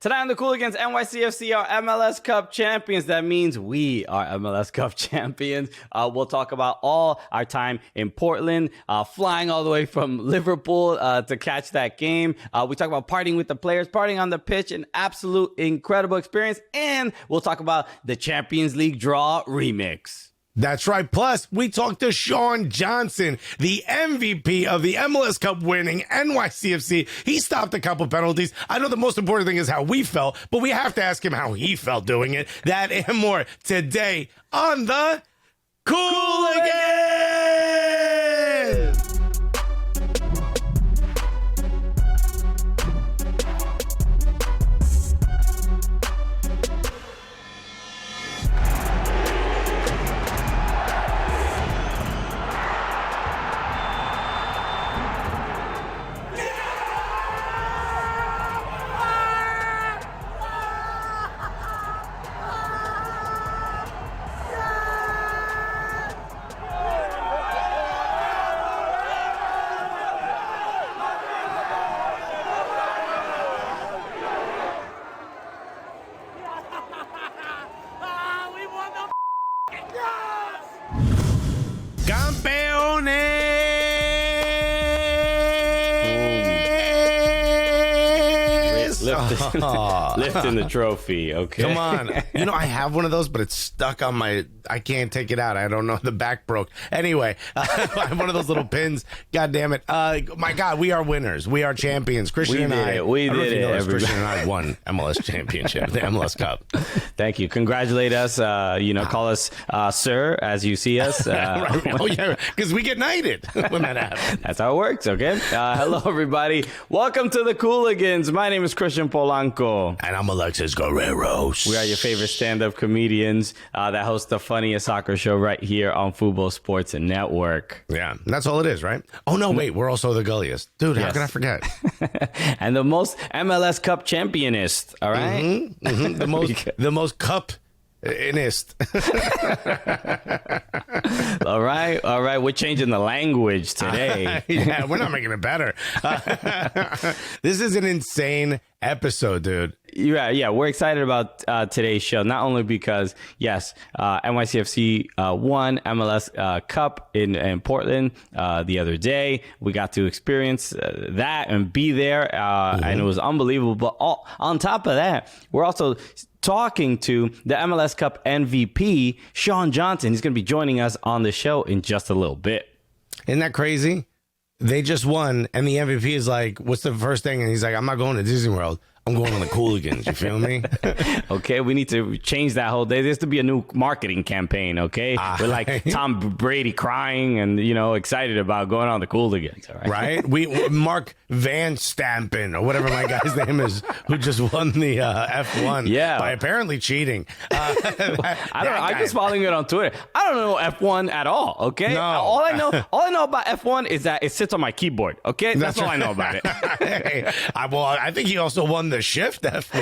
Tonight on the Cooligans, NYCFC are MLS Cup champions. That means we are MLS Cup champions. We'll talk about all our time in Portland, flying all the way from Liverpool to catch that game. We talk about partying with the players, partying on the pitch, an absolute incredible experience. And we'll talk about the Champions League draw remix. That's right. Plus, we talked to Sean Johnson, the MVP of the MLS Cup winning NYCFC. He stopped a couple penalties. I know the most important thing is how we felt, but we have to ask him how he felt doing it. That and more today on the Cooligans! Lifting the trophy, okay? Come on. You know, I have one of those, but it's stuck on my... I can't take it out. I don't know. The back broke. Anyway, I have one of those little pins. God damn it. My God, we are winners. We are champions. Christian and I... We did it. Christian and I won MLS championship, the MLS Cup. Thank you. Congratulate us. Call us sir as you see us. Right. Oh, yeah, because we get knighted when that happens. That's how it works, okay? Hello, everybody. Welcome to the Cooligans. My name is Christian Polanco. And I'm Alexis Guerreros. We are your favorite stand-up comedians that host the funniest soccer show right here on Fubo Sports Network. Yeah, that's all it is, right? Oh, no, wait. We're also the gulliest. Dude, how could I forget? And the most MLS Cup championist, all right? Mm-hmm, mm-hmm. The most cup-inist. All right. We're changing the language today. Yeah, we're not making it better. This is an insane episode, dude. Yeah, we're excited about today's show, not only because, yes, NYCFC won MLS Cup in Portland the other day. We got to experience that and be there, and it was unbelievable. But on top of that, we're also talking to the MLS Cup MVP, Sean Johnson. He's going to be joining us on the show in just a little bit. Isn't that crazy? They just won, and the MVP is like, what's the first thing? And he's like, I'm not going to Disney World. I'm going on the Cooligans. You feel me? Okay, we need to change that whole day. There's to be a new marketing campaign, okay? We're like Tom Brady crying and, excited about going on the Cooligans, all right? Right? Mark Van Stampen, or whatever my guy's name is, who just won the F1 by apparently cheating. I'm just following it on Twitter. I don't know F1 at all, okay? No. All I know about F1 is that it sits on my keyboard, okay? That's all I know about it. Hey, I think he also won the shift F1.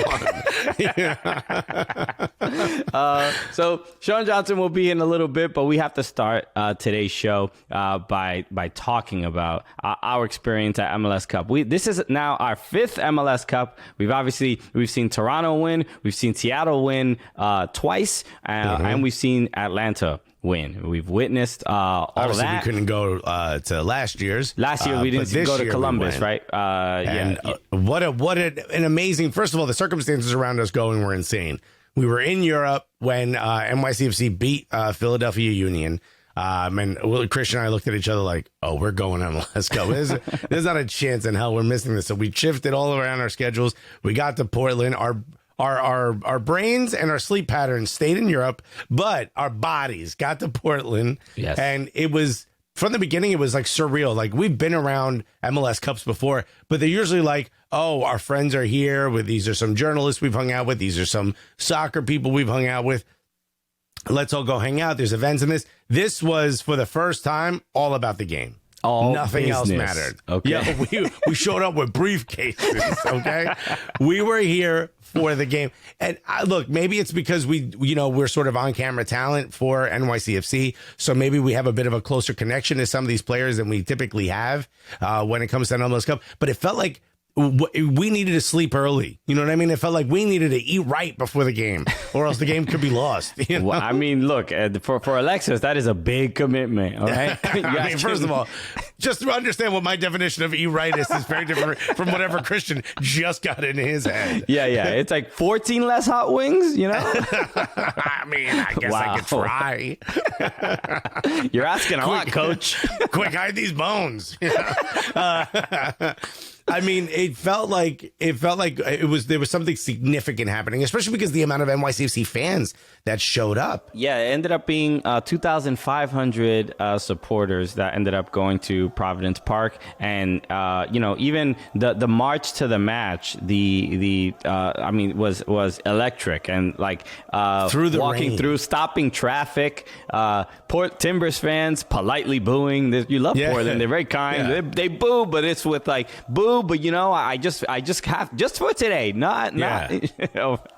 So Sean Johnson will be in a little bit, but we have to start today's show by talking about our experience at MLS Cup. This is now our fifth MLS Cup. We've seen Toronto win, we've seen Seattle win twice, and we've seen Atlanta win. We've witnessed all Obviously, of that. We couldn't go to last year's. Last year we didn't go to Columbus, right? What an amazing. First of all, the circumstances around us going were insane. We were in Europe when NYCFC beat Philadelphia Union. And Christian and I looked at each other like, oh, we're going on. Let's go. There's not a chance in hell we're missing this. So we shifted all around our schedules. We got to Portland. Our brains and our sleep patterns stayed in Europe, but our bodies got to Portland. Yes. And it was, from the beginning, it was like surreal. Like, we've been around MLS Cups before, but they're usually like, oh, our friends are here. These are some journalists we've hung out with. These are some soccer people we've hung out with. Let's all go hang out. There's events in this. This was, for the first time, all about the game. Nothing else mattered. Okay. Yeah, we showed up with briefcases. Okay, we were here for the game. And look, maybe it's because we're sort of on camera talent for NYCFC, so maybe we have a bit of a closer connection to some of these players than we typically have when it comes to MLS Cup. But it felt like we needed to sleep early. You know what I mean? It felt like we needed to eat right before the game, or else the game could be lost. You know? Well, I mean, look, for Alexis, that is a big commitment. All right. I mean, first of all, just to understand what my definition of eat right is very different from whatever Christian just got in his head. Yeah. It's like 14 less hot wings, you know? I mean, I guess I could try. You're asking a lot, coach. Quick, hide these bones. I mean, it felt like there was something significant happening, especially because the amount of NYCFC fans that showed up. Yeah, it ended up being 2,500 supporters that ended up going to Providence Park, and even the march to the match, was electric, and like through the walking rain. through, stopping traffic. Port Timbers fans politely booing. You love Portland; they're very kind. Yeah. They boo, but it's with like boo. But I just have just for today, not.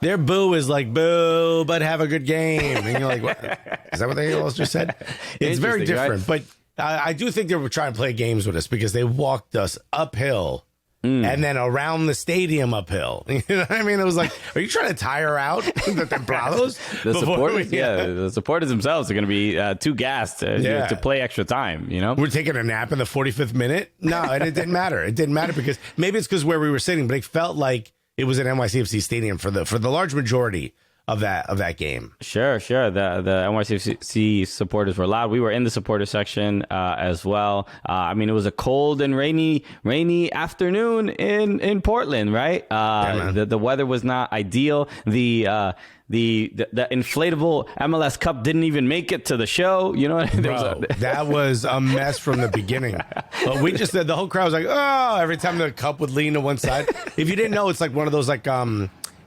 Their boo is like boo, but have a good game, and you're like, what? Is that what they all just said? It's very different, right? But I do think they were trying to play games with us because they walked us uphill. And then around the stadium uphill. You know what I mean? It was like, are you trying to tire out the templados? The supporters themselves are going to be too gassed to play extra time, you know? We're taking a nap in the 45th minute? No, and it didn't matter. It didn't matter because maybe it's because where we were sitting, but it felt like it was an NYCFC stadium for the large majority of that game. Sure. The NYCFC supporters were loud. We were in the supporter section as well. It was a cold and rainy afternoon in Portland, right? The weather was not ideal. The inflatable MLS Cup didn't even make it to the show. You know, that was a mess from the beginning. But we just said the whole crowd was like, oh, every time the cup would lean to one side. If you didn't know, it's like one of those like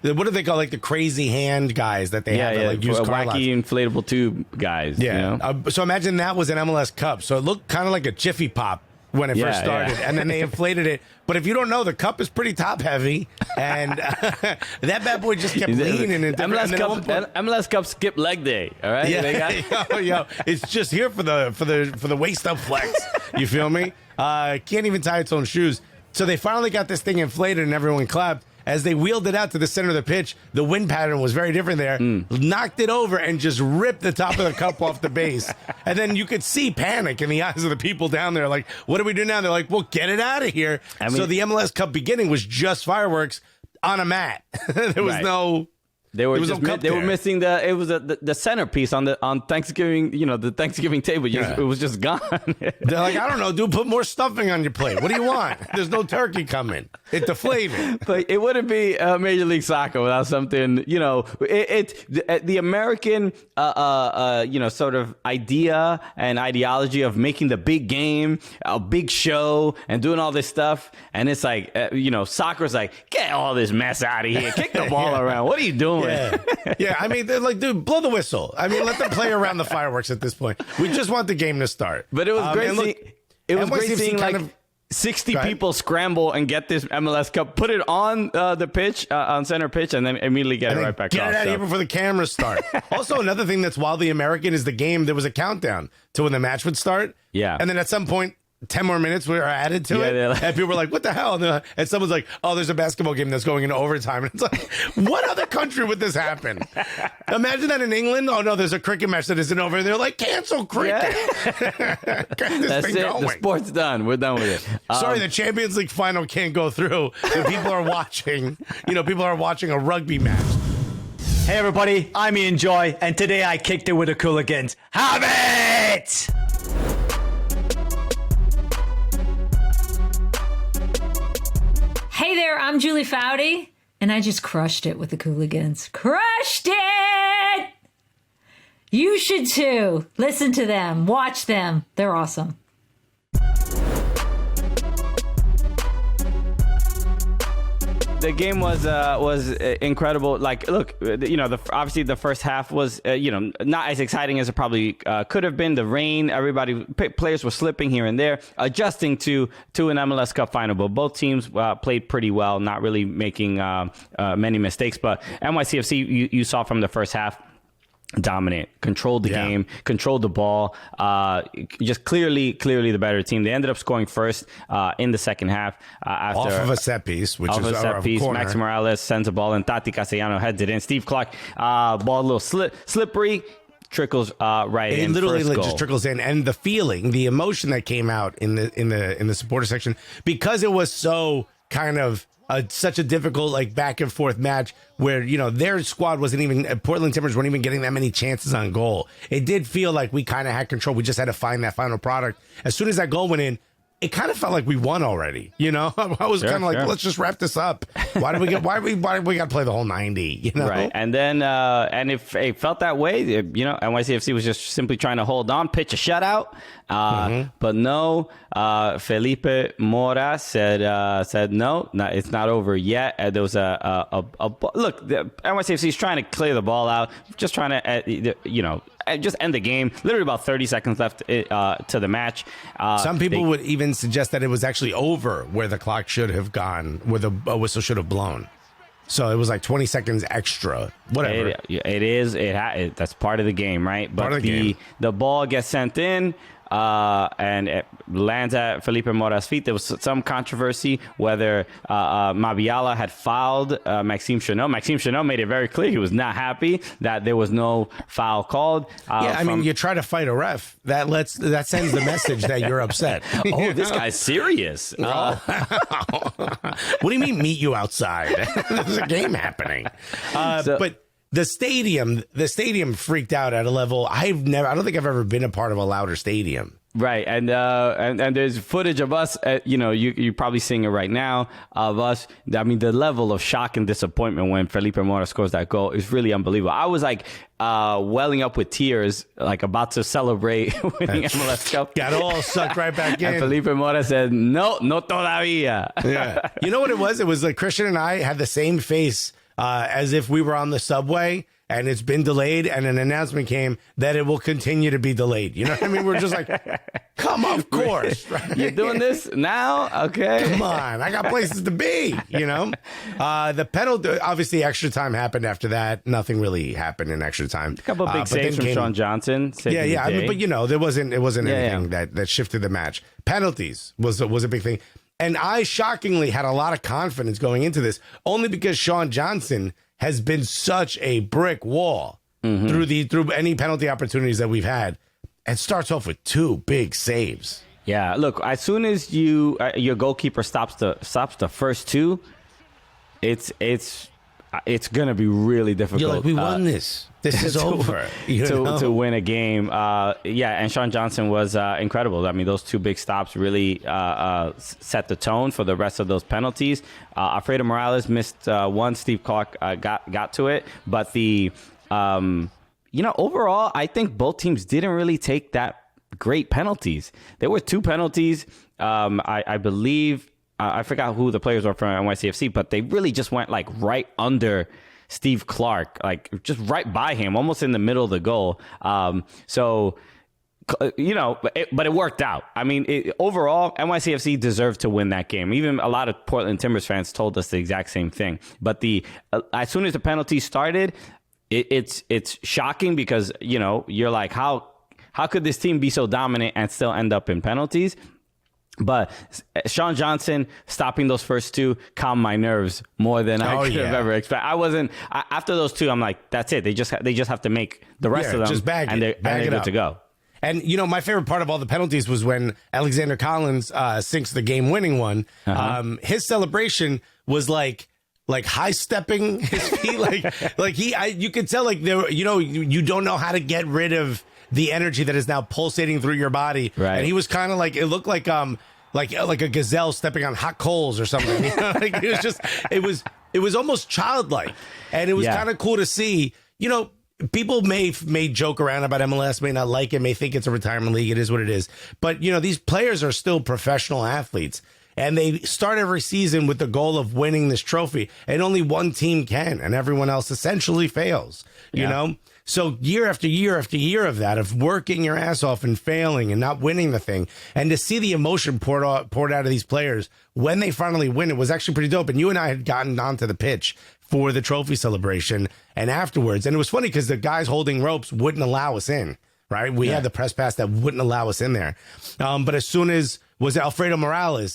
what do they call, like the crazy hand guys that they have? Like use car lots. Wacky inflatable tube guys. Yeah. You know? So imagine that was an MLS Cup. So it looked kind of like a Jiffy Pop when it first started, and then they inflated it. But if you don't know, the cup is pretty top heavy, and that bad boy just kept leaning. MLS Cup skip leg day. All right. Yeah. It's just here for the waist up flex. You feel me? Can't even tie its own shoes. So they finally got this thing inflated, and everyone clapped. As they wheeled it out to the center of the pitch, the wind pattern was very different there. Knocked it over and just ripped the top of the cup off the base. And then you could see panic in the eyes of the people down there. Like, what do we do now? They're like, well, get it out of here. So the MLS Cup beginning was just fireworks on a mat. There was no... They were missing the centerpiece on Thanksgiving, the Thanksgiving table. It was just gone. They're like, I don't know, dude, put more stuffing on your plate. What do you want? There's no turkey coming. It's the flavor. But it wouldn't be Major League Soccer without something, the American, sort of idea and ideology of making the big game, a big show, and doing all this stuff. And it's like, soccer's like, get all this mess out of here. Kick the ball around. What are you doing? Yeah. I mean, they're like, dude, blow the whistle. I mean, let them play around the fireworks at this point. We just want the game to start. But it was great. It was great seeing like 60 people scramble and get this MLS Cup, put it on the pitch, on center pitch, and then immediately get it right back off. Get it out of here before the cameras start. Also, another thing that's wildly American is the game. There was a countdown to when the match would start. Yeah. And then at some point, 10 more minutes were added to it. And people were like, what the hell? And someone's like, oh, there's a basketball game that's going into overtime. And it's like, what other country would this happen? Imagine that in England. Oh, no, there's a cricket match that isn't over. And they're like, cancel cricket. That's it. Going. The sport's done. We're done with it. Sorry, the Champions League final can't go through. The people are watching. People are watching a rugby match. Hey, everybody. I'm Ian Joy. And today I kicked it with the Cooligans. Have it! Hey there, I'm Julie Foudy, and I just crushed it with the Cooligans. Crushed it! You should too. Listen to them. Watch them. They're awesome. The game was incredible. Like, look, obviously the first half was, not as exciting as it probably could have been. The rain, players were slipping here and there, adjusting to an MLS Cup final. But both teams played pretty well, not really making many mistakes. But NYCFC, you saw from the first half, dominant, controlled the game, controlled the ball, just clearly the better team. They ended up scoring first in the second half after off of a set piece, which is a set piece. Max Morales sends a ball and Tati Castellano heads it in. Steve Clark, ball a little slippery, trickles right in. It literally first goal. just trickles in, and the feeling, the emotion that came out in the supporter section, because it was so kind of such a difficult back and forth match where their squad wasn't even, Portland Timbers weren't even getting that many chances on goal. It did feel like we kind of had control. We just had to find that final product. As soon as that goal went in, it kind of felt like we won already. I was kind of like, let's just wrap this up. Why do we got to play the whole 90? Right. And then and if it felt that way, NYCFC was just simply trying to hold on, pitch a shutout. But no, Felipe Mora said no, it's not over yet. There was look, the NYCFC is trying to clear the ball out, just trying to just end the game. Literally about 30 seconds left to the match. Some people would even suggest that it was actually over where the clock should have gone, where the whistle should have blown. So it was like 20 seconds extra. Whatever. It is. That's part of the game, right? But the ball gets sent in. And it lands at Felipe Mora's feet. There was some controversy whether Mabiala had fouled Maxime Chanot. Maxime Chanot made it very clear he was not happy that there was no foul called. You try to fight a ref. That sends the message that you're upset. This guy's serious. What do you mean meet you outside? There's a game happening. But the stadium freaked out at a level I don't think I've ever been a part of a louder stadium. Right, and there's footage of us. You're probably seeing it right now of us. I mean, the level of shock and disappointment when Felipe Mora scores that goal is really unbelievable. I was welling up with tears, about to celebrate winning MLS Cup. Got all sucked right back in. And Felipe Mora said, "No todavía." Yeah, you know what it was? It was like Christian and I had the same face. As if we were on the subway and it's been delayed and an announcement came that it will continue to be delayed. You know what I mean? We're just like, come on, of course. Right? You're doing this now? Okay. Come on. I got places to be, The penalty, obviously extra time happened after that. Nothing really happened in extra time. A couple of big saves from Sean Johnson. Yeah. But there wasn't anything that shifted the match. Penalties was a big thing. And I shockingly had a lot of confidence going into this, only because Sean Johnson has been such a brick wall through any penalty opportunities that we've had, and starts off with two big saves. Yeah, look, as soon as your goalkeeper stops the first two, it's gonna be really difficult. You're like, we won this. This is over. To win a game. And Sean Johnson was incredible. I mean, those two big stops really set the tone for the rest of those penalties. Alfredo Morales missed one. Steve Clark got to it. But overall, I think both teams didn't really take that great penalties. There were two penalties. I believe, I forgot who the players were from NYCFC, but they really just went right under Steve Clark, just right by him, almost in the middle of the goal. But it worked out. I mean, overall, NYCFC deserved to win that game. Even a lot of Portland Timbers fans told us the exact same thing. But as soon as the penalty started, it's shocking because, you're like, how could this team be so dominant and still end up in penalties? But Sean Johnson stopping those first two calmed my nerves more than I could have ever expected. After those two, I'm like, that's it. They just have to make the rest of them, just bag and it. they're good to go. And, my favorite part of all the penalties was when Alexander Collins sinks the game-winning one. His celebration was like high stepping his feet, you could tell you don't know how to get rid of the energy that is now pulsating through your body. Right. And he was kind of it looked like a gazelle stepping on hot coals or something. It was almost childlike. And it was kind of cool to see, people may joke around about MLS, may not like it, may think it's a retirement league. It is what it is. But, these players are still professional athletes. And they start every season with the goal of winning this trophy. And only one team can. And everyone else essentially fails, you know? So year after year after year of that, of working your ass off and failing and not winning the thing, and to see the emotion poured out of these players when they finally win, it was actually pretty dope. And you and I had gotten onto the pitch for the trophy celebration and afterwards. And it was funny because the guys holding ropes wouldn't allow us in, right? We had the press pass that wouldn't allow us in there. But as soon as was Alfredo Morales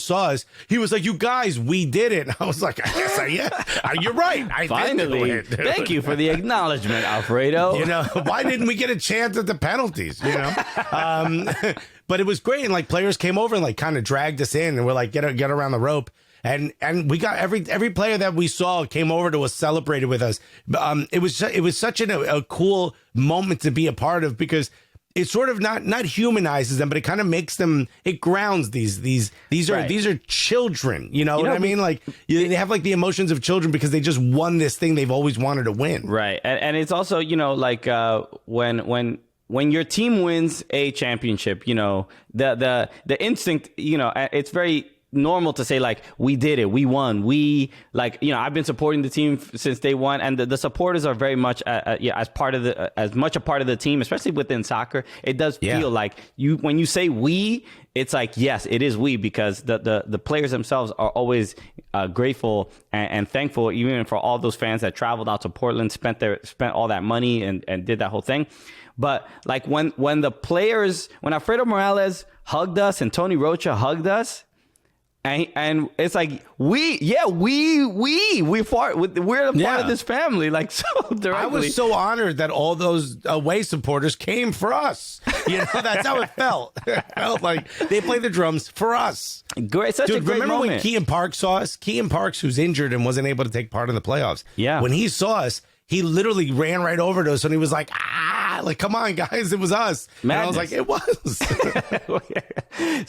saw us, he was like, "You guys, we did it." And I was like, you're right. I Finally, did do it. thank you for the acknowledgement, Alfredo. You know, why didn't we get a chance at the penalties? You know, but it was great. And like players came over and like kind of dragged us in, and we're like, get around the rope. And we got every player that we saw came over to us, celebrated with us. It was such a cool moment to be a part of, because it sort of not humanizes them, but it kind of makes them, it grounds these are children, you know what I mean? Like they have like the emotions of children because they just won this thing they've always wanted to win. Right. And it's also, you know, like when your team wins a championship, you know, the instinct, you know, it's very normal to say like, we did it, we won, we, like, you know, I've been supporting the team since day one, and the supporters are very much as much a part of the team, especially within soccer. It does feel like when you say we, it's like, yes, it is we, because the players themselves are always grateful and thankful, even for all those fans that traveled out to Portland, spent all that money and did that whole thing. But like when Alfredo Morales hugged us and Tony Rocha hugged us, and it's like we're a part of this family, like, so directly. I was so honored that all those away supporters came for us. You know, that's how it felt. It felt like they played the drums for us. Great, such a great remember moment. when Kean Parks saw us? Kean Parks, who's injured and wasn't able to take part in the playoffs. Yeah. When he saw us, he literally ran right over to us and he was like, like, come on, guys, it was us. Madness. And I was like, it was.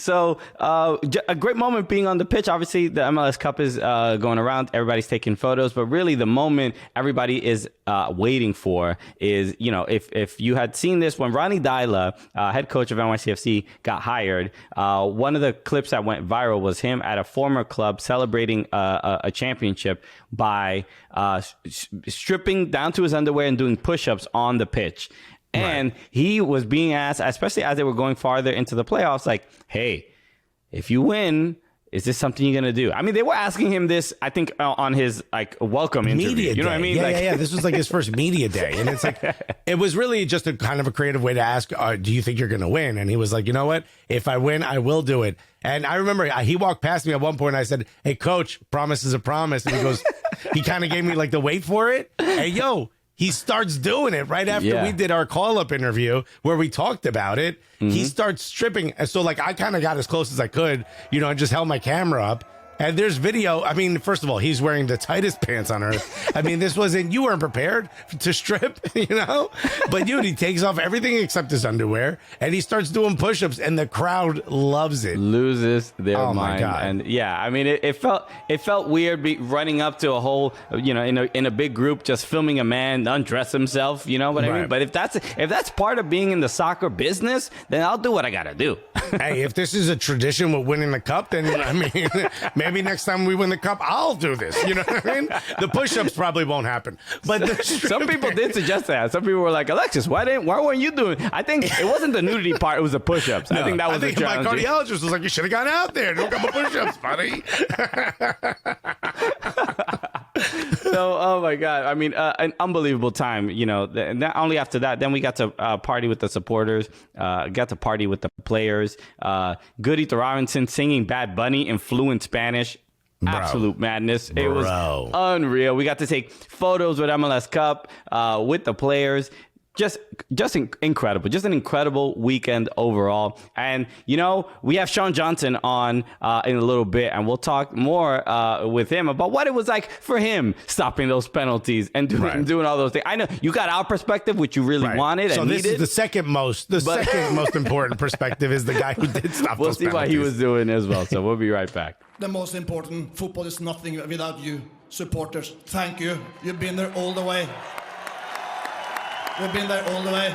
So a great moment being on the pitch. Obviously, the MLS Cup is going around. Everybody's taking photos. But really, the moment everybody is waiting for is, you know, if you had seen this when Ronnie Dyla, head coach of NYCFC, got hired, one of the clips that went viral was him at a former club celebrating a championship by stripping down to his underwear and doing push-ups on the pitch. And he was being asked, especially as they were going farther into the playoffs, like, hey, if you win, is this something you're going to do? I mean, they were asking him this, I think, on his like welcome interview. Media you know day. what I mean? Yeah. This was like his first media day. And it's like, it was really just a kind of a creative way to ask, do you think you're going to win? And he was like, you know what? If I win, I will do it. And I remember he walked past me at one point and I said, hey, coach, promise is a promise. And he goes, he kind of gave me like the wait for it. Hey, yo. He starts doing it right after we did our call-up interview where we talked about it. Mm-hmm. He starts stripping. And so, like, I kind of got as close as I could, you know, and just held my camera up. And there's video. I mean, first of all, he's wearing the tightest pants on earth. I mean, you weren't prepared to strip, you know? But dude, he takes off everything except his underwear and he starts doing push-ups and the crowd loves it. Loses their mind. My God. And yeah, I mean, it felt weird running up to a whole, you know, in a big group, just filming a man undress himself, you know what I mean? But if that's part of being in the soccer business, then I'll do what I got to do. Hey, if this is a tradition with winning the cup, then I mean, maybe next time we win the cup, I'll do this. You know what I mean? The push-ups probably won't happen. But some people did suggest that. Some people were like, Alexis, why weren't you doing? I think it wasn't the nudity part; it was the push-ups. No, I think that was the challenge. My cardiologist was like, "You should have gone out there. Don't come push-ups, buddy." So, oh my God. I mean, an unbelievable time, you know, not only after that, then we got to party with the supporters, got to party with the players, Goody Robinson singing Bad Bunny in fluent Spanish. Absolute madness. It was unreal. We got to take photos with MLS Cup, with the players. Just incredible. Just an incredible weekend overall. And, you know, we have Sean Johnson on in a little bit, and we'll talk more with him about what it was like for him stopping those penalties and doing all those things. I know you got our perspective, which you really wanted and needed. So this is the second most important perspective is the guy who did stop those penalties. We'll see what he was doing as well. So we'll be right back. The most important, football is nothing without you, supporters. Thank you. You've been there all the way. We've been there all the way.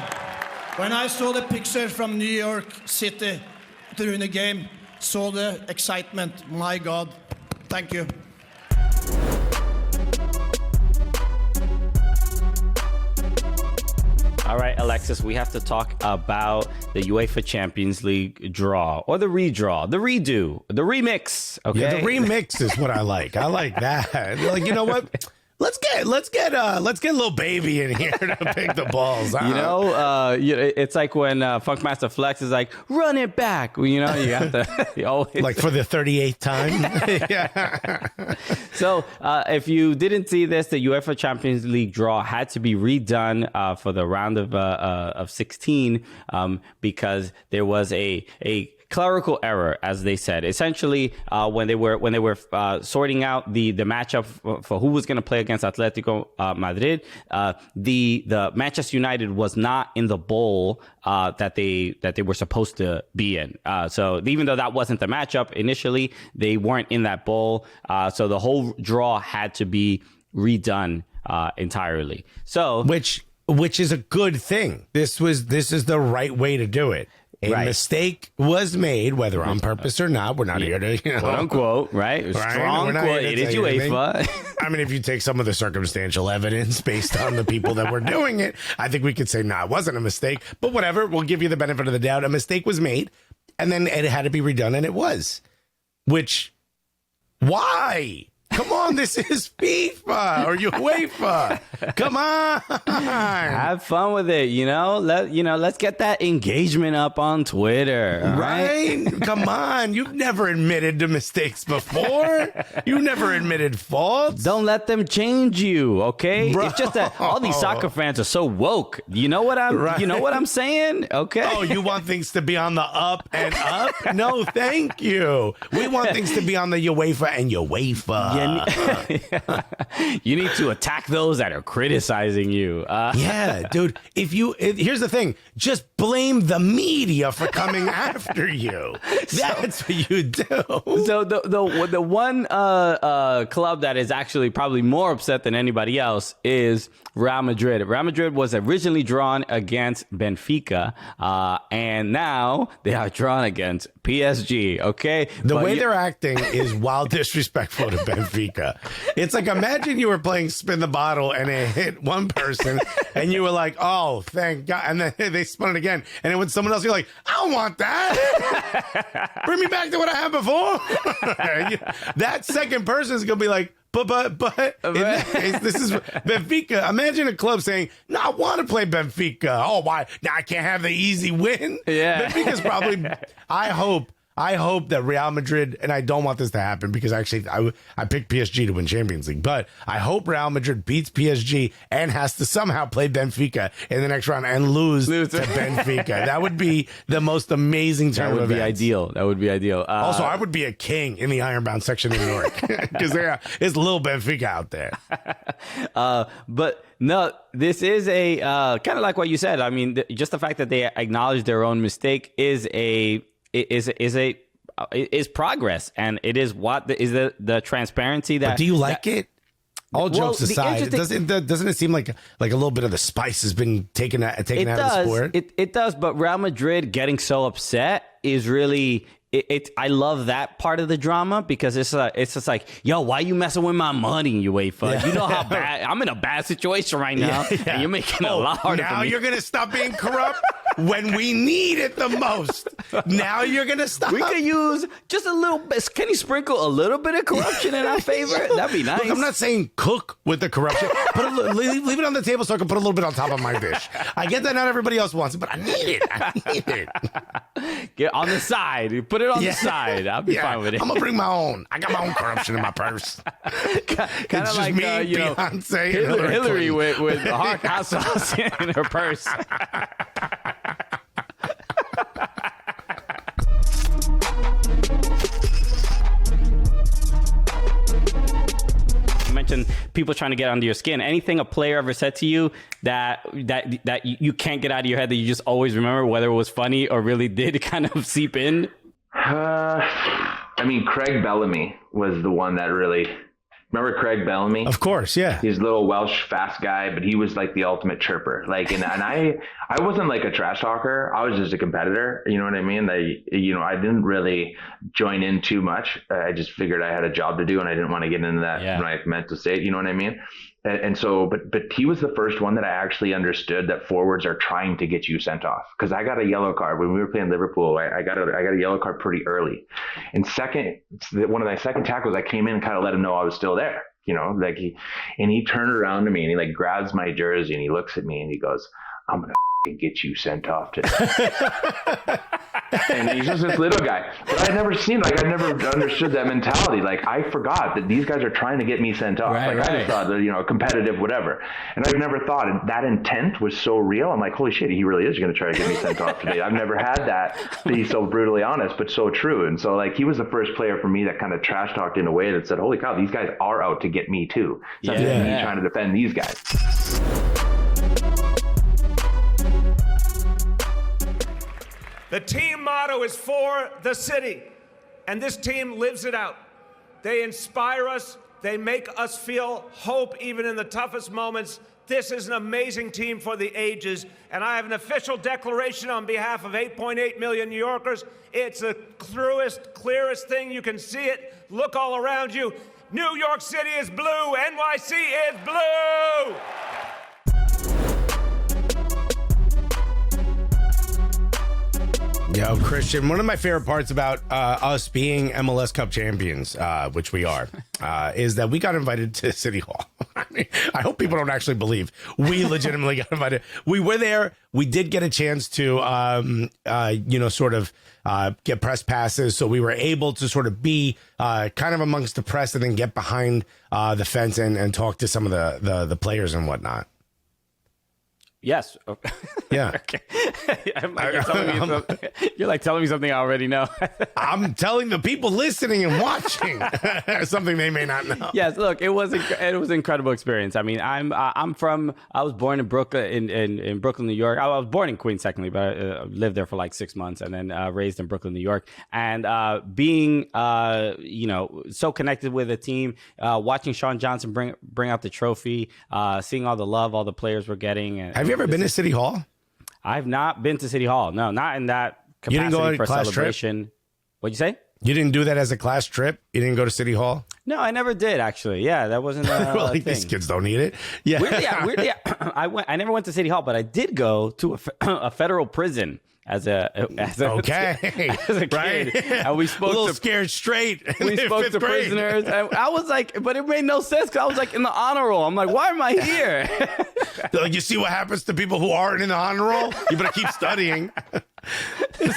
When I saw the picture from New York City during the game, saw the excitement, my God, thank you. All right, Alexis, we have to talk about the UEFA Champions League draw or the redraw, the redo, the remix. Okay, Yeah, the remix is what I like. I like that. Like, you know what? Let's get little baby in here to pick the balls. You know, it's like when Funkmaster Flex is like, run it back. Well, you know, you have to you always like for the 38th time. Yeah. So if you didn't see this, the UEFA Champions League draw had to be redone for the round of 16 because there was a clerical error, as they said. Essentially, when they were sorting out the matchup for who was going to play against Atletico Madrid, the Manchester United was not in the bowl that they were supposed to be in. So even though that wasn't the matchup initially, they weren't in that bowl. So the whole draw had to be redone entirely. So which is a good thing. This is the right way to do it. A mistake was made, whether on purpose or not. We're not here to, quote unquote, right? Strong quote. It is UEFA. I mean, if you take some of the circumstantial evidence based on the people that were doing it, I think we could say, it wasn't a mistake. But whatever, we'll give you the benefit of the doubt. A mistake was made, and then it had to be redone, and it was. Why? Come on, this is FIFA or UEFA. Come on. Have fun with it, let's get that engagement up on Twitter. Right? Come on. You've never admitted to mistakes before. You never admitted faults. Don't let them change you, okay? Bro. It's just that all these soccer fans are so woke. You know what I'm saying? Okay. Oh, you want things to be on the up and up? No, thank you. We want things to be on the UEFA and UEFA. You need to attack those that are criticizing you. Yeah, dude. Here's the thing: just blame the media for coming after you. That's what you do. So the one club that is actually probably more upset than anybody else is Real Madrid. Real Madrid was originally drawn against Benfica, and now they are drawn against PSG. Okay, the way they're acting is wild disrespectful to Benfica. It's like, imagine you were playing spin the bottle and it hit one person and you were like, oh, thank God. And then they spun it again. And it went someone else. You're like, I don't want that. Bring me back to what I had before. That second person is going to be like, but in this case, this is Benfica. Imagine a club saying, no, I want to play Benfica. Oh, why? Now I can't have the easy win. Yeah. Benfica's probably, I hope that Real Madrid, and I don't want this to happen because actually I picked PSG to win Champions League, but I hope Real Madrid beats PSG and has to somehow play Benfica in the next round and lose to Benfica. That would be the most amazing turn of events. That would be ideal. Also, I would be a king in the Ironbound section in New York because there's a little Benfica out there. But no, this is a kind of like what you said. I mean, just the fact that they acknowledge their own mistake is progress, and it is the transparency that. But do you like it? All jokes aside, doesn't it seem like a little bit of the spice has been taken out of the sport? It does, but Real Madrid getting so upset is really. I love that part of the drama because it's just like, yo, why you messing with my money, UEFA? Yeah. You know how bad I'm in a bad situation right now, and you're making it a lot harder. Now for me. You're gonna stop being corrupt when we need it the most. Now you're gonna stop. We could use just a little bit. Can you sprinkle a little bit of corruption in our favor? That'd be nice. Look, I'm not saying cook with the corruption. Leave it on the table so I can put a little bit on top of my dish. I get that not everybody else wants it, but I need it. Get on the side. Put it on the side. I'll be fine with it. I'm gonna bring my own. I got my own corruption in my purse. Kind of like me, Beyonce, and Hillary with hot sauce in her purse. You mentioned people trying to get under your skin. Anything a player ever said to you that you can't get out of your head that you just always remember, whether it was funny or really did kind of seep in? I mean, Craig Bellamy was the one that really... Remember Craig Bellamy? Of course, yeah. He's a little Welsh fast guy, but he was like the ultimate chirper. Like, and I wasn't like a trash talker. I was just a competitor. You know what I mean? I didn't really join in too much. I just figured I had a job to do, and I didn't want to get into that like mental state. You know what I mean? And so, but he was the first one that I actually understood that forwards are trying to get you sent off. Because I got a yellow card when we were playing Liverpool. I got a yellow card pretty early. And one of my second tackles, I came in and kind of let him know I was still there. Like he turned around to me and he like grabs my jersey and he looks at me and he goes, "I'm gonna get you sent off today." And he's just this little guy, but I never understood that mentality. Like, I forgot that these guys are trying to get me sent off. I just thought that, competitive, whatever. And I've never thought that intent was so real. I'm like, holy shit, he really is going to try to get me sent off today. I've never had that be so brutally honest, but so true. And so like, he was the first player for me that kind of trash talked in a way that said, holy cow, these guys are out to get me too. It's not just me trying to defend these guys. The team motto is for the city, and this team lives it out. They inspire us. They make us feel hope even in the toughest moments. This is an amazing team for the ages, and I have an official declaration on behalf of 8.8 million New Yorkers. It's the truest, clearest thing. You can see it. Look all around you. New York City is blue. NYC is blue. Yo, Christian, one of my favorite parts about us being MLS Cup champions, which we are, is that we got invited to City Hall. I hope people don't actually believe we legitimately got invited. We were there. We did get a chance to, get press passes. So we were able to sort of be kind of amongst the press and then get behind the fence and talk to some of the players and whatnot. Yes. Yeah. Okay. You're like telling me something I already know. I'm telling the people listening and watching something they may not know. Yes. Look, it was an incredible experience. I mean, I was born in Brooklyn, in Brooklyn, New York. I was born in Queens, technically, but I lived there for like 6 months, and then raised in Brooklyn, New York. And being so connected with the team, watching Sean Johnson bring out the trophy, seeing all the love all the players were getting. Have you ever been to City Hall? I've not been to City Hall. No, not in that capacity. You didn't go on a for class celebration. Trip? What'd you say? You didn't do that as a class trip? You didn't go to City Hall? No, I never did, actually. Yeah, that wasn't a thing. These kids don't need it. Yeah. Weirdly, I never went to City Hall, but I did go to a federal prison as a kid. Right? And we spoke a little to scared straight. We spoke to prisoners. And I was like, but it made no sense because I was like in the honor roll. I'm like, why am I here? They're like, you see what happens to people who aren't in the honor roll? You better keep studying.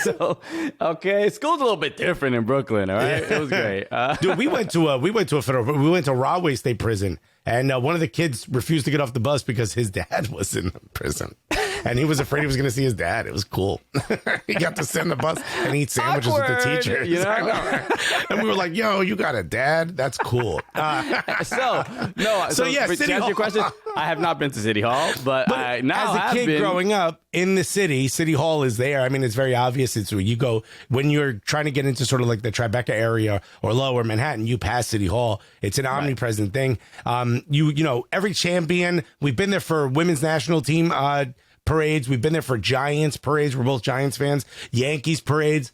So, okay, school's a little bit different in Brooklyn. All right, it was great. Dude, we went to Rahway State Prison, and one of the kids refused to get off the bus because his dad was in prison. And he was afraid he was going to see his dad. It was cool. He got to sit in the bus and eat sandwiches with the teachers. You know? And we were like, yo, you got a dad? That's cool. So yeah, to answer your question, I have not been to City Hall, but I now as a kid growing up in the City Hall is there. I mean, it's very obvious. It's where you go when you're trying to get into sort of like the Tribeca area or lower Manhattan, you pass City Hall. It's an omnipresent thing. Every champion, we've been there for women's national team parades. We've been there for Giants parades. We're both Giants fans. Yankees parades.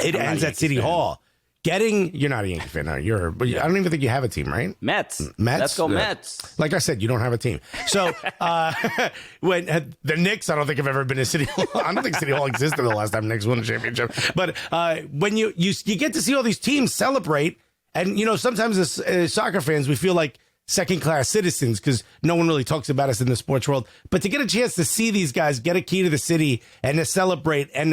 It ends at City Hall. You're not a Yankee fan. No, I don't even think you have a team, right? Mets. Let's go Mets. Like I said, you don't have a team. So when the Knicks, I don't think I've ever been to City Hall. I don't think City Hall existed the last time Knicks won a championship. But when you get to see all these teams celebrate, and sometimes as soccer fans, we feel like second-class citizens because no one really talks about us in the sports world. But to get a chance to see these guys get a key to the city and to celebrate and,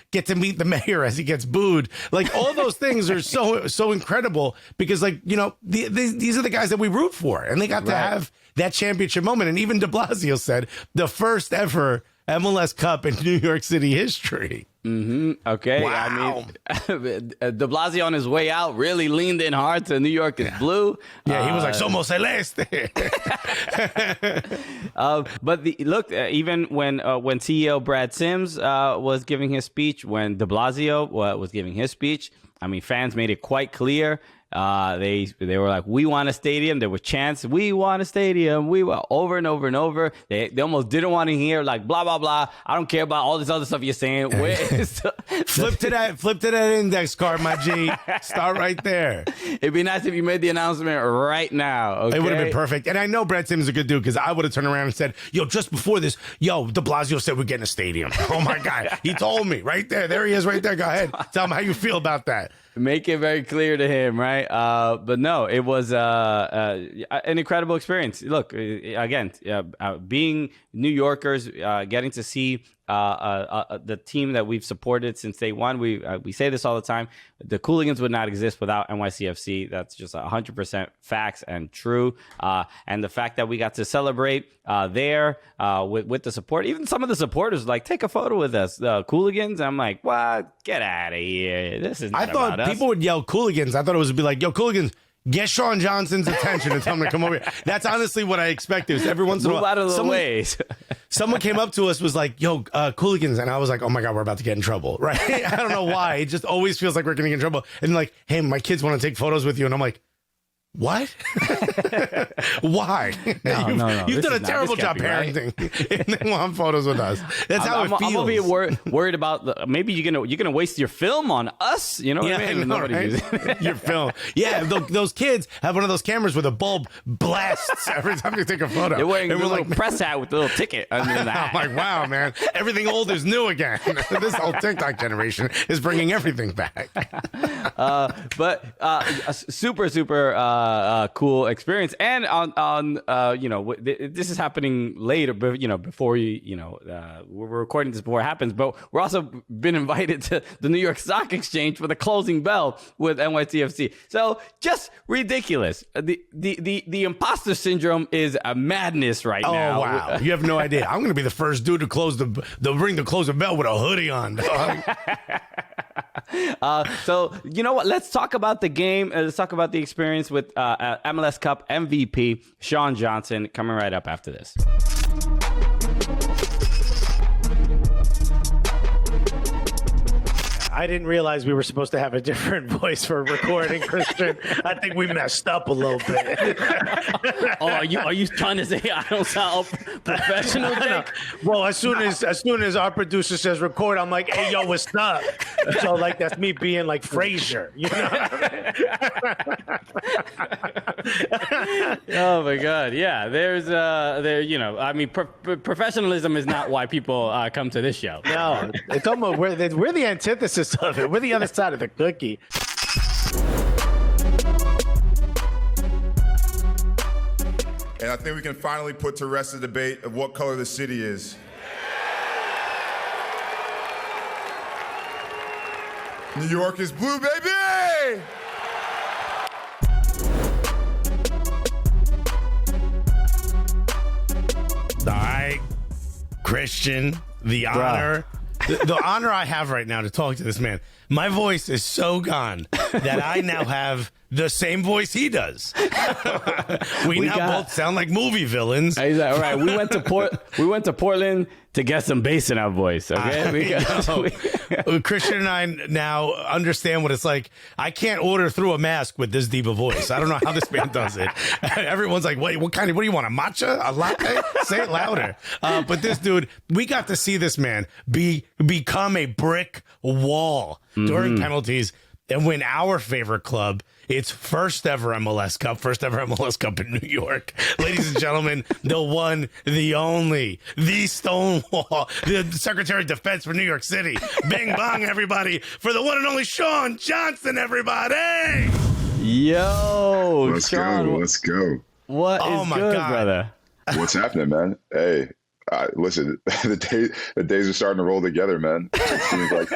get to meet the mayor as he gets booed, like all those things are so incredible because, these are the guys that we root for. And they got to have that championship moment. And even de Blasio said the first ever MLS Cup in New York City history. Mm-hmm. Okay. Wow. I mean, de Blasio on his way out really leaned in hard to New York is blue. Yeah, he was like, Somos Celeste. But even when CEO Brad Sims was giving his speech, when de Blasio was giving his speech, I mean, fans made it quite clear They were like, we want a stadium. There were chants, we want a stadium. We want, over and over and over. They almost didn't want to hear like blah blah blah. I don't care about all this other stuff you're saying. Flip to that index card, my G. Start right there. It'd be nice if you made the announcement right now. Okay? It would have been perfect. And I know Brad Simmons is a good dude because I would have turned around and said, yo, just before this, de Blasio said we're getting a stadium. Oh my God. He told me right there. There he is right there. Go ahead. Tell him how you feel about that. Make it very clear to him, right? But no, it was an incredible experience. Look, again, being New Yorkers, getting to see the team that we've supported since day one. We say this all the time. The Cooligans would not exist without NYCFC. That's just 100% facts and true. And the fact that we got to celebrate there with the support, even some of the supporters like, take a photo with us, the Cooligans. I'm like, what? Get out of here. This is not about us. People would yell Cooligans. I thought it was be like, yo, Cooligans, get Sean Johnson's attention and tell him to come over here. That's honestly what I expected. Every once in a while, out of the way. Someone came up to us, was like, yo, Cooligans. And I was like, oh my God, we're about to get in trouble. Right? I don't know why. It just always feels like we're getting in trouble. And like, hey, my kids want to take photos with you. And I'm like, what? Why? No. You've done a terrible job parenting. Right? And they want photos with us. That's how it feels. I'm gonna be worried about maybe you're gonna waste your film on us. You know what I mean? Right? Your film. Yeah, those kids have one of those cameras where the bulb blasts every time you take a photo. They're wearing a little press hat with the little ticket under the hat. I'm like, wow, man, everything old is new again. This whole TikTok generation is bringing everything back. But super cool experience, and on this is happening later, but before we're recording this before it happens, but we're also been invited to the New York Stock Exchange for the closing bell with NYCFC. So just ridiculous. The imposter syndrome is a madness right now. Oh wow, you have no idea. I'm gonna be the first dude to close the ring to close the bell with a hoodie on, dog. So you know what? Let's talk about the game. Let's talk about the experience with MLS Cup MVP Sean Johnson coming right up after this. I didn't realize we were supposed to have a different voice for recording, Christian. I think we messed up a little bit. Oh, are you trying to say I don't sound professional? No. Well, as soon as our producer says record, I'm like, hey, yo, what's up? So like that's me being like Frasier, you know? Oh my God, yeah. There's professionalism is not why people come to this show. No, it's almost we're the antithesis of it. We're the other side of the cookie. And I think we can finally put to rest the debate of what color the city is. New York is blue, baby! All right, Christian, the honor. The honor I have right now to talk to this man. My voice is so gone that I now have the same voice he does. we both sound like movie villains. All right, we went to Portland to get some bass in our voice. Okay, Christian and I now understand what it's like. I can't order through a mask with this deep a voice. I don't know how this man does it. Everyone's like, "Wait, what do you want? A matcha? A latte? Say it louder." But this dude, we got to see this man become a brick wall during penalties and win our favorite club. It's first ever MLS Cup in New York. Ladies and gentlemen, the one, the only, the Stonewall, the Secretary of Defense for New York City. Bing bong, everybody, for the one and only Sean Johnson, everybody. Yo, let's Sean, go. Let's go. What is good, brother? What's happening, man? Hey, listen, the days are starting to roll together, man. It seems like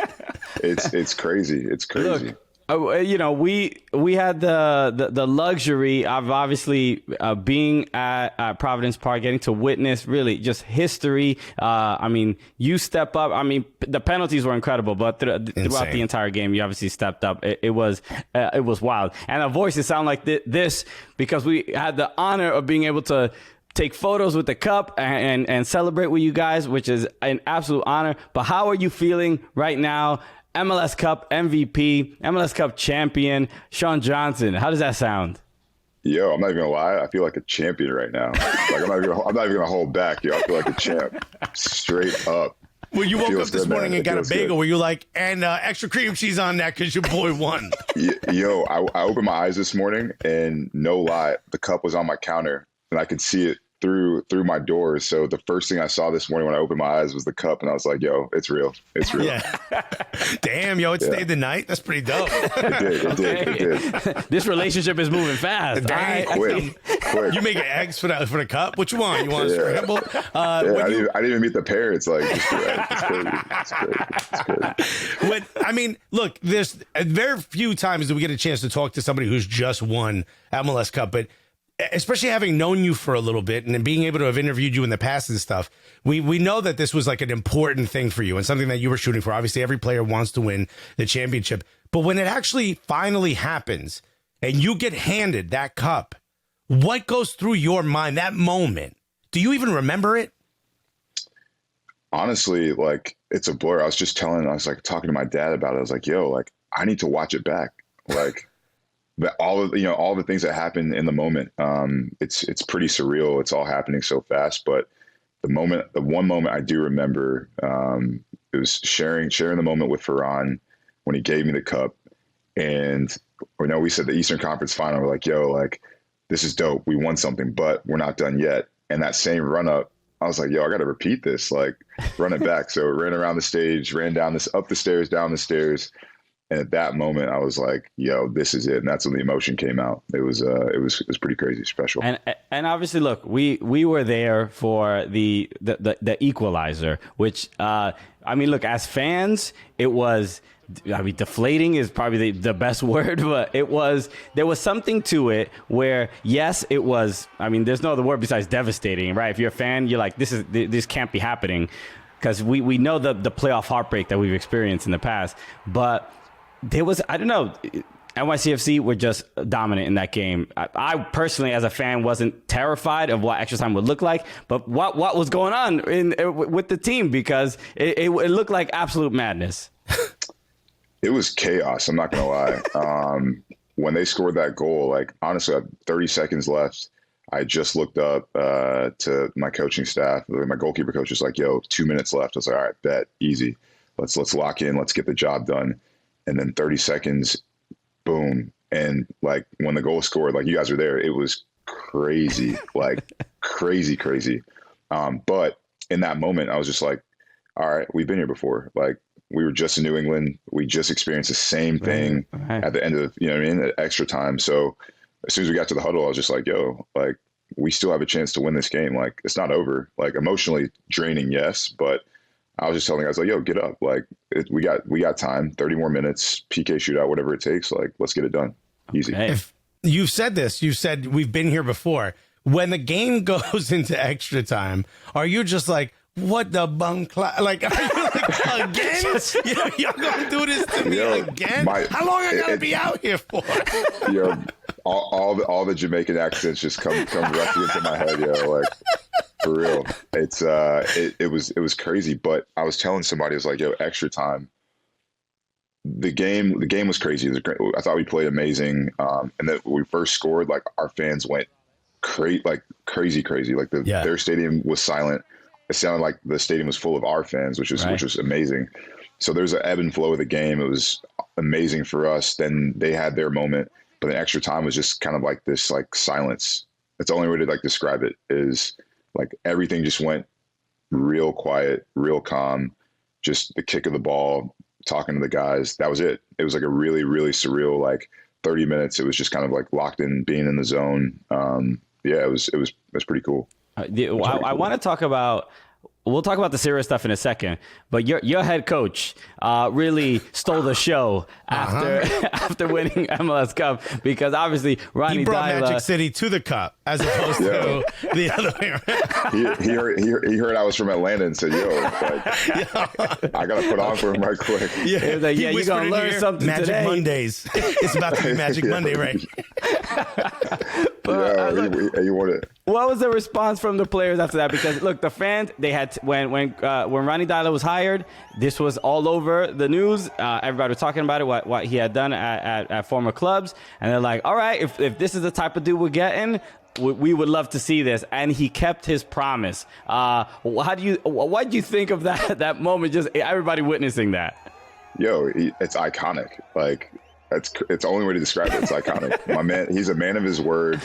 it's crazy. It's crazy. Look, we had the luxury of obviously being at Providence Park, getting to witness really just history. I mean, you step up. I mean, the penalties were incredible, but throughout the entire game, you obviously stepped up. It was wild, and our voices sound like this because we had the honor of being able to take photos with the cup and celebrate with you guys, which is an absolute honor. But how are you feeling right now MLS Cup MVP, MLS Cup champion, Sean Johnson. How does that sound? Yo, I'm not even gonna lie. I feel like a champion right now. Like I'm not even gonna hold back. Yo, I feel like a champ, straight up. Well, you woke up Feels this good, morning man. and It got a feels bagel. good. Were you like, and extra cream cheese on that because your boy won? Yo, I opened my eyes this morning, and no lie, the cup was on my counter, and I could see it through my doors. So the first thing I saw this morning when I opened my eyes was the cup, and I was like, yo, it's real. It's real. Yeah. Damn, yo, it stayed the night. That's pretty dope. It did. This relationship is moving fast. Quick. You making eggs for the cup? What you want? You want a scramble? I didn't even meet the parents. Like, it's crazy. I mean, look, there's very few times that we get a chance to talk to somebody who's just won MLS Cup, but especially having known you for a little bit and being able to have interviewed you in the past and stuff, we know that this was like an important thing for you and something that you were shooting for. Obviously, every player wants to win the championship. But when it actually finally happens and you get handed that cup, what goes through your mind, that moment? Do you even remember it? Honestly, like, it's a blur. I was talking to my dad about it. I was like, yo, like, I need to watch it back. Like, all the things that happen in the moment, it's pretty surreal. It's all happening so fast. But the one moment I do remember, it was sharing the moment with Ferran when he gave me the cup. And we said the Eastern Conference Final. We're like, yo, like, this is dope. We won something, but we're not done yet. And that same run up, I was like, yo, I got to repeat this, like, run it back. So ran around the stage, ran up the stairs, down the stairs. And at that moment, I was like, "Yo, this is it." And that's when the emotion came out. It was pretty crazy, special. And obviously, look, we were there for the equalizer, which I mean, look, as fans, it was. I mean, deflating is probably the best word, but there was something to it where, yes, it was. I mean, there's no other word besides devastating, right? If you're a fan, you're like, this can't be happening, because we know the playoff heartbreak that we've experienced in the past, but. There was, I don't know, NYCFC were just dominant in that game. I personally, as a fan, wasn't terrified of what extra time would look like, but what was going on with the team, because it looked like absolute madness. It was chaos. I'm not going to lie. When they scored that goal, like, honestly, 30 seconds left, I just looked up to my coaching staff. My goalkeeper coach was like, yo, 2 minutes left. I was like, all right, bet, easy. Let's lock in. Let's get the job done. And then 30 seconds, boom. And like, when the goal scored, like, you guys were there, it was crazy, like crazy. But in that moment, I was just like, all right, we've been here before. Like, we were just in New England. We just experienced the same thing at the end of, at extra time. So as soon as we got to the huddle, I was just like, yo, like, we still have a chance to win this game. Like, it's not over. Like, emotionally draining, yes, but I was just telling guys, like, yo, get up. Like, we got time, 30 more minutes, PK shootout, whatever it takes. Like, let's get it done. Easy. Okay. If you've said this, you said we've been here before. When the game goes into extra time, are you just like, what the bum like, are you like, again? You're going to do this to me again? How long I got to be out here for? Yo, all the Jamaican accents just come rushing into my head, yo. Like, for real. It's it was crazy. But I was telling somebody, I was like, yo, extra time. The game was crazy. I thought we played amazing. And then when we first scored, like, our fans went crazy. Like, their stadium was silent. It sounded like the stadium was full of our fans, which was amazing. So there's an ebb and flow of the game. It was amazing for us. Then they had their moment, but the extra time was just kind of like this, like, silence. That's the only way to, like, describe it, is like, everything just went real quiet, real calm. Just the kick of the ball, talking to the guys. That was it. It was like a really, really surreal, like, 30 minutes. It was just kind of like locked in, being in the zone. It was pretty cool. I want to talk about. We'll talk about the serious stuff in a second, but your head coach really stole the show after winning MLS Cup, because obviously Ronnie he brought Dyla, Magic City to the Cup as opposed to the other way around. He heard I was from Atlanta and said, "Yo, like, I got to put on for him right quick." Yeah, he was like, "Yeah, you're gonna learn something Magic today." Mondays. It's about to be Magic Monday, right? You want it? What was the response from the players after that? Because look, the fans, they had when Ronnie Deila was hired, this was all over the news. Everybody was talking about it, what he had done at former clubs, and they're like, all right, if this is the type of dude we're getting, we would love to see this. And he kept his promise. What do you think of that moment? Just everybody witnessing that. Yo, it's iconic. Like it's the only way to describe it. It's iconic. My man, he's a man of his word.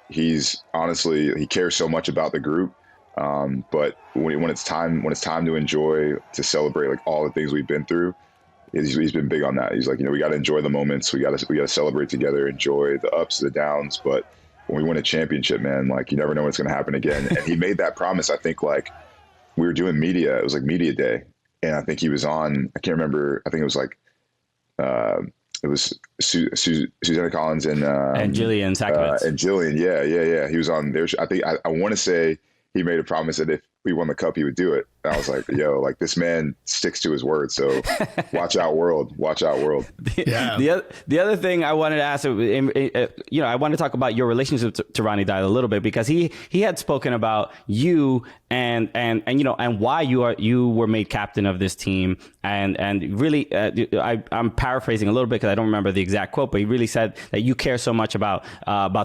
He's honestly, he cares so much about the group. But when it's time to enjoy, to celebrate like all the things we've been through, he's been big on that. He's like, we got to enjoy the moments. We got to celebrate together, enjoy the ups, the downs. But when we win a championship, man, like you never know what's going to happen again. And he made that promise. I think like we were doing media. It was like media day. And I think he was on, I can't remember. I think it was like, it was Susanna Collins and Jillian Sakovitz. And Jillian. Yeah. He was on there. I think I want to say he made a promise that if we won the cup, he would do it. And I was like, yo, like this man sticks to his word. So watch out, world. Yeah. The other thing I wanted to ask, I wanted to talk about your relationship to Ronnie Deila a little bit, because he had spoken about you and why you were made captain of this team, and really I'm paraphrasing a little bit because I don't remember the exact quote, but he really said that you care so much about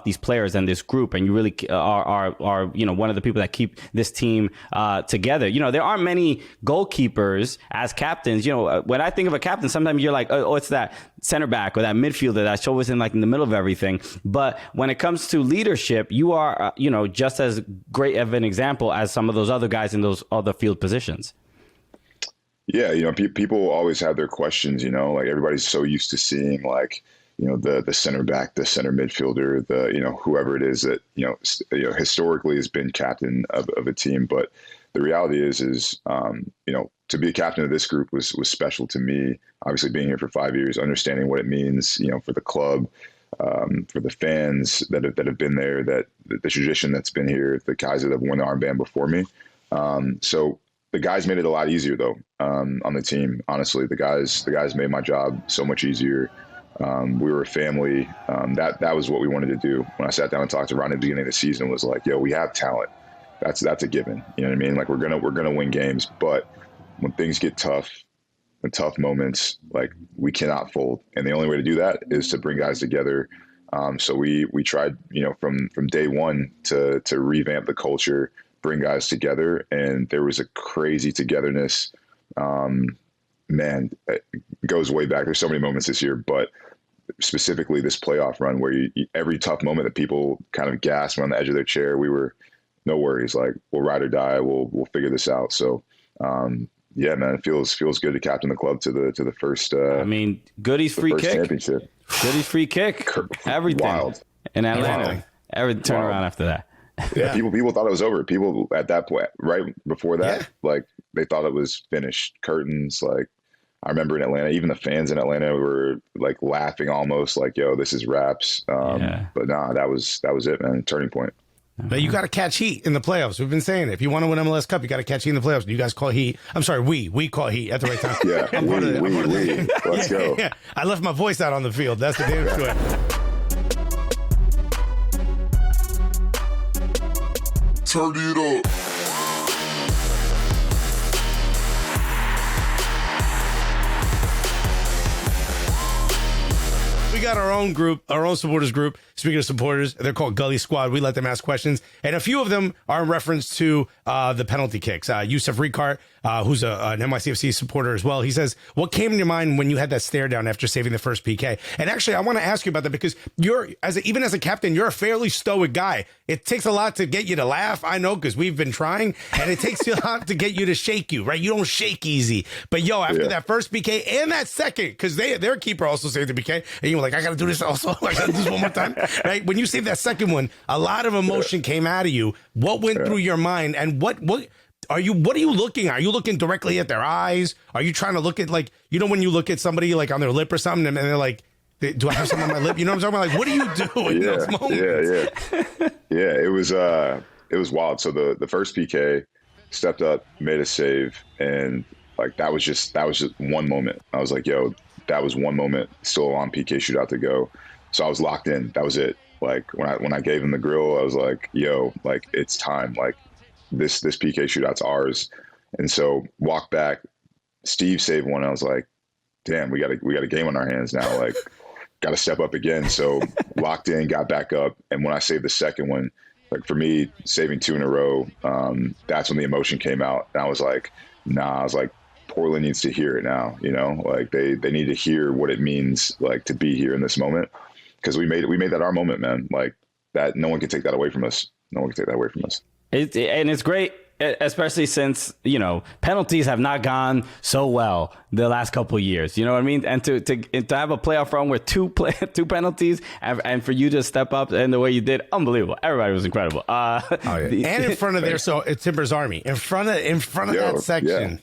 these players and this group, and you really are one of the people that keep this team together. There aren't many goalkeepers as captains. When I think of a captain, sometimes you're like, oh, it's that center back or that midfielder that's always in the middle of everything. But when it comes to leadership, you are, just as great of an example as some of those other guys in those other field positions. Yeah, people always have their questions. Like everybody's so used to seeing the center back, the center midfielder, whoever it is that historically has been captain of a team. But the reality is to be a captain of this group was special to me. Obviously, being here for 5 years, understanding what it means, for the club, for the fans that have been there, that the tradition that's been here, the guys that have worn the armband before me. So the guys made it a lot easier though on the team. Honestly, the guys made my job so much easier. We were a family. That was what we wanted to do. When I sat down and talked to Ronnie at the beginning of the season, was like, yo, we have talent. That's a given. You know what I mean? Like we're gonna win games, but when things get tough, the tough moments, like we cannot fold. And the only way to do that is to bring guys together. So we tried, from day one to revamp the culture, bring guys together, and there was a crazy togetherness. Man, it goes way back. There's so many moments this year, but specifically this playoff run where every tough moment that people kind of gasped on the edge of their chair, we were no worries. Like we'll ride or die. We'll figure this out. So, yeah, man, it feels good to captain the club to the first. Goodies free kick. Championship. Goodies free kick. Everything. Wild. In Atlanta. Everything turn around after that. Yeah. People thought it was over. People at that point, right before that, like they thought it was finished. Curtains. Like I remember in Atlanta, even the fans in Atlanta were like laughing almost, like, "Yo, this is wraps." But nah, that was it, man. Turning point. But you got to catch heat in the playoffs. We've been saying it. If you want to win MLS Cup, you got to catch heat in the playoffs. You guys call heat. I'm sorry, we call heat at the right time. Yeah, we. Let's go. Yeah. I left my voice out on the field. That's the damn to it. Turn it up. We got our own group, our own supporters group. Speaking of supporters, they're called Gully Squad. We let them ask questions, and a few of them are in reference to the penalty kicks. Yusuf Ricart, who's an NYCFC supporter as well, he says, what came to your mind when you had that stare down after saving the first PK? And actually, I want to ask you about that because even as a captain, you're a fairly stoic guy. It takes a lot to get you to laugh, I know, because we've been trying, and it takes a lot to get you to shake you, right? You don't shake easy. But after that first PK and that second, because their keeper also saved the PK, and you were like, I got to do this also. I got to do this one more time. Right? When you saved that second one, a lot of emotion came out of you. What went through your mind, and what are you looking at? Are you looking directly at their eyes? Are you trying to look at, like, when you look at somebody like on their lip or something, and they're like, do I have something on my lip? You know what I'm talking about? Like, what do you do in those moments? Yeah. It was wild. So the first PK, stepped up, made a save, and like that was just one moment. I was like, yo, that was one moment, still on PK shootout to go. So I was locked in. That was it. Like when I gave him the grill, I was like, yo, like it's time. Like this PK shootout's ours. And so walk back, Steve saved one. I was like, damn, we got a game on our hands now. Like got to step up again. So locked in, got back up. And when I saved the second one, like for me, saving 2 in a row, that's when the emotion came out. And I was like, nah, I was like, Portland needs to hear it now. You know, like they need to hear what it means like to be here in this moment. Because we made that our moment, man. Like that, no one can take that away from us. No one can take that away from us. And it's great, especially since, you know, penalties have not gone so well the last couple of years. You know what I mean? And to have a playoff run with two penalties and for you to step up in the way you did, unbelievable. Everybody was incredible. And in front of it's Timbers Army, in front of that section.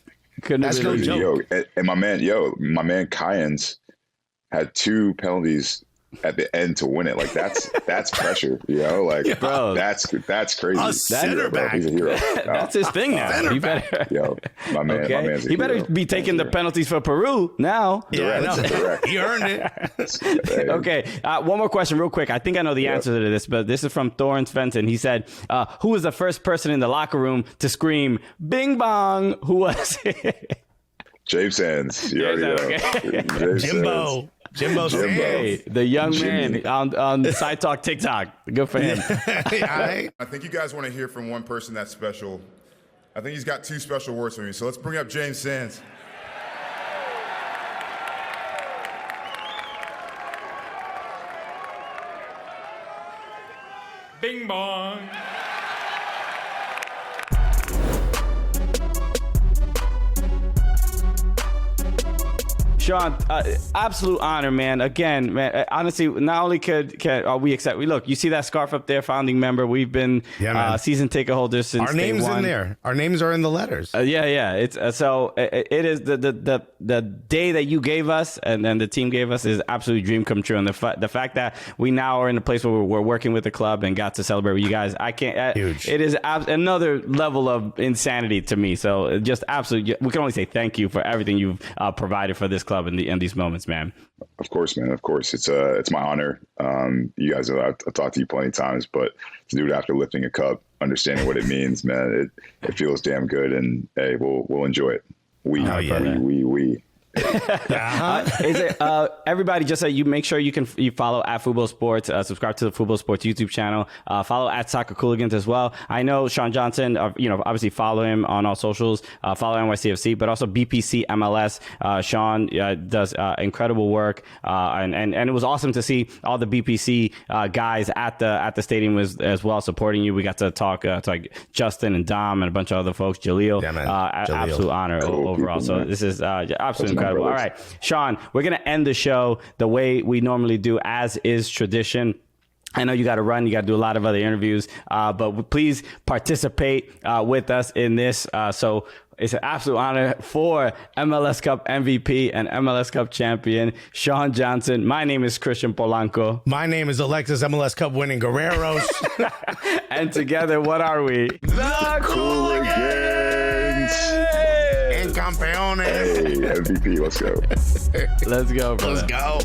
Yeah. That's no joke. And my man Cooligans had 2 penalties at the end to win it. Like that's pressure, you know, like bro, that's crazy. A center back. He's a hero. That's his thing now. He better, my man's a he better hero. be taking the penalties for Peru now. Yeah, no. He earned it. Hey. Okay, one more question real quick. I think I know the answer to this, but this is from Thorns Fenton. He said, who was the first person in the locker room to scream bing bong? Who was it? James Sands. You already know. Okay. Jimbo. Hey, the young man on Side Talk TikTok. Good for him. I think you guys want to hear from one person that's special. I think he's got 2 special words for me. So let's bring up James Sands. Bing bong. Sean, absolute honor, man. Again, man, honestly, not only can we accept, look, you see that scarf up there, founding member. We've been season ticket holders since our names day one. In there. Our names are in the letters. Yeah. It's so it is the day that you gave us and then the team gave us is absolute dream come true. And the fact that we now are in a place where we're working with the club and got to celebrate with you guys, I can't. Huge. It is another level of insanity to me. So just absolutely, we can only say thank you for everything you've provided for this club in these moments, man. Of course, man. Of course, it's my honor. You guys, I've talked to you plenty of times, but to do it after lifting a cup, understanding what it means, man, it feels damn good. And hey, we'll enjoy it. We. Is it everybody? Just so you make sure you follow at Fubo Sports, subscribe to the Fubo Sports YouTube channel, follow at Soccer Cooligans as well. I know Sean Johnson, obviously follow him on all socials, follow NYCFC, but also BPC MLS. Sean does incredible work, and it was awesome to see all the BPC guys at the stadium as well supporting you. We got to talk to like Justin and Dom and a bunch of other folks. Jaleel, absolute honor overall. So this is absolutely incredible. All right, Sean, we're going to end the show the way we normally do, as is tradition. I know you got to run. You got to do a lot of other interviews, but please participate with us in this. So it's an absolute honor for MLS Cup MVP and MLS Cup champion, Sean Johnson. My name is Christian Polanco. My name is Alexis, MLS Cup winning Guerreros. And together, what are we? The Cooligans! And campeones. Hey, MVP, let's go. Let's go, brother. Let's go.